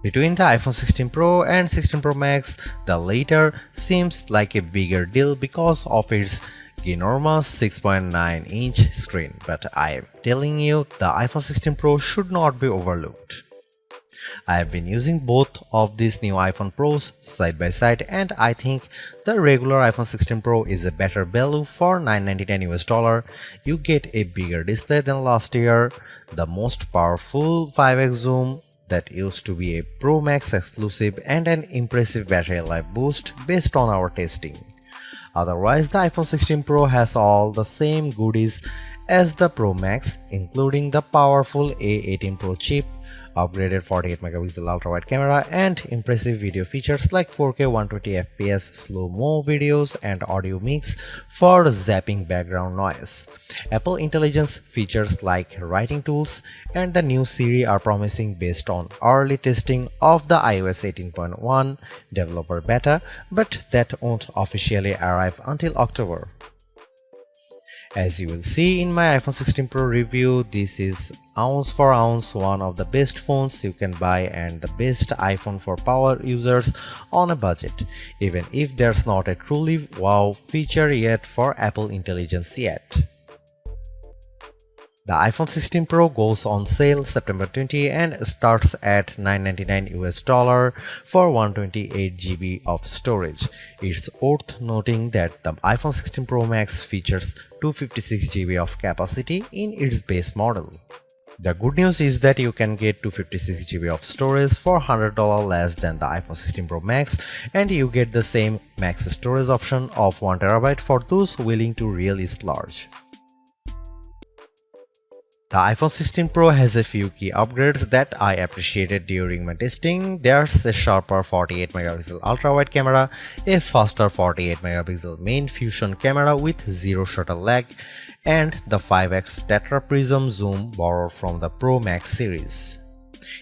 Between the iPhone 16 Pro and 16 Pro Max, the latter seems like a bigger deal because of its enormous 6.9-inch screen, but I am telling you, the iPhone 16 Pro should not be overlooked. I have been using both of these new iPhone Pros side by side, and I think the regular iPhone 16 Pro is a better value for $999. You get a bigger display than last year, the most powerful 5x zoom that used to be a Pro Max exclusive, and an impressive battery life boost based on our testing. Otherwise, the iPhone 16 Pro has all the same goodies as the Pro Max, including the powerful A18 Pro chip, upgraded 48 megapixel ultra-wide camera, and impressive video features like 4K 120fps slow-mo videos and audio mix for zapping background noise. Apple Intelligence features like writing tools and the new Siri are promising based on early testing of the iOS 18.1 developer beta, but that won't officially arrive until October. As you will see in my iPhone 16 Pro review, this is ounce for ounce one of the best phones you can buy and the best iPhone for power users on a budget, even if there's not a truly wow feature yet for Apple Intelligence yet. The iPhone 16 Pro goes on sale September 20 and starts at $999 for 128GB of storage. It's worth noting that the iPhone 16 Pro Max features 256GB of capacity in its base model. The good news is that you can get 256GB of storage for $100 less than the iPhone 16 Pro Max, and you get the same max storage option of 1TB for those willing to really splurge. The iPhone 16 Pro has a few key upgrades that I appreciated during my testing. There's a sharper 48 megapixel ultra-wide camera, a faster 48 megapixel main fusion camera with zero shutter lag, and the 5x tetra prism zoom borrowed from the Pro Max series.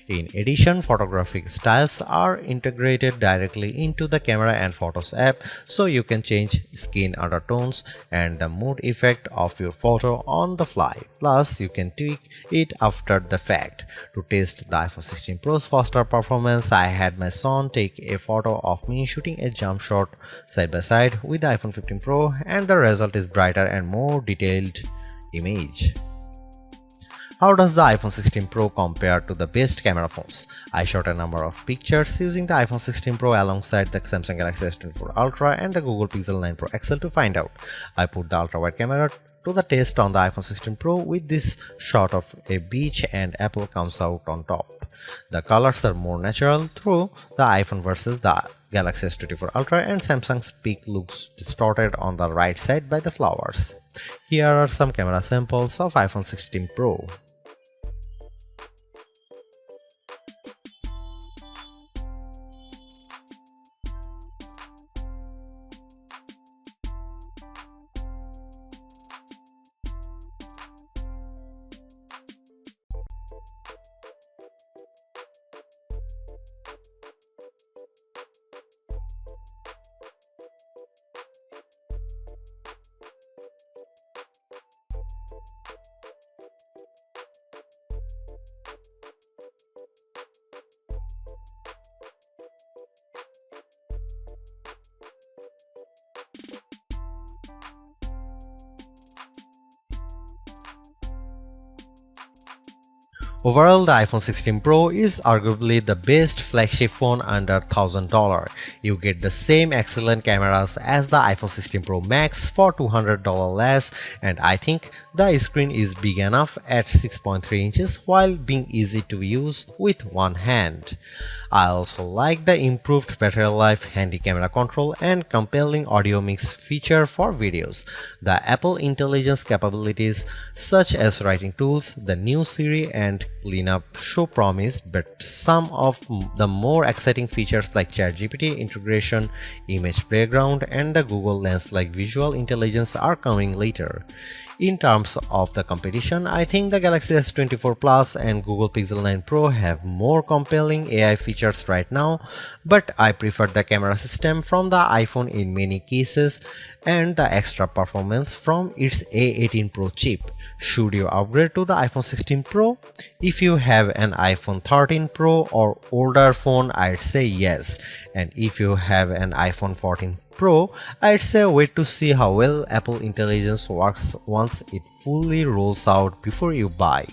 In addition, photographic styles are integrated directly into the Camera and Photos app, so you can change skin undertones and the mood effect of your photo on the fly. Plus, you can tweak it after the fact. To test the iPhone 16 Pro's faster performance, I had my son take a photo of me shooting a jump shot side by side with the iPhone 15 Pro, and the result is brighter and more detailed image. How does the iPhone 16 Pro compare to the best camera phones? I shot a number of pictures using the iPhone 16 Pro alongside the Samsung Galaxy S24 Ultra and the Google Pixel 9 Pro XL to find out. I put the ultra-wide camera to the test on the iPhone 16 Pro with this shot of a beach and Apple comes out on top. The colors are more natural through the iPhone versus the Galaxy S24 Ultra, and Samsung's peak looks distorted on the right side by the flowers. Here are some camera samples of iPhone 16 Pro. Overall, the iPhone 16 Pro is arguably the best flagship phone under $1,000. You get the same excellent cameras as the iPhone 16 Pro Max for $200 less, and I think the screen is big enough at 6.3 inches while being easy to use with one hand. I also like the improved battery life, handy camera control, and compelling audio mix feature for videos. The Apple Intelligence capabilities such as writing tools, the new Siri, and cleanup show promise, but some of the more exciting features like ChatGPT integration, image background, and the Google Lens like visual intelligence are coming later. In terms of the competition, I think the Galaxy S24 Plus and Google Pixel 9 Pro have more compelling AI features right now, but I prefer the camera system from the iPhone in many cases and the extra performance from its A18 Pro chip. Should you upgrade to the iPhone 16 Pro? If you have an iPhone 13 Pro or older phone, I'd say yes. And if you have an iPhone 14 Pro, I'd say wait to see how well Apple Intelligence works once it fully rolls out before you buy.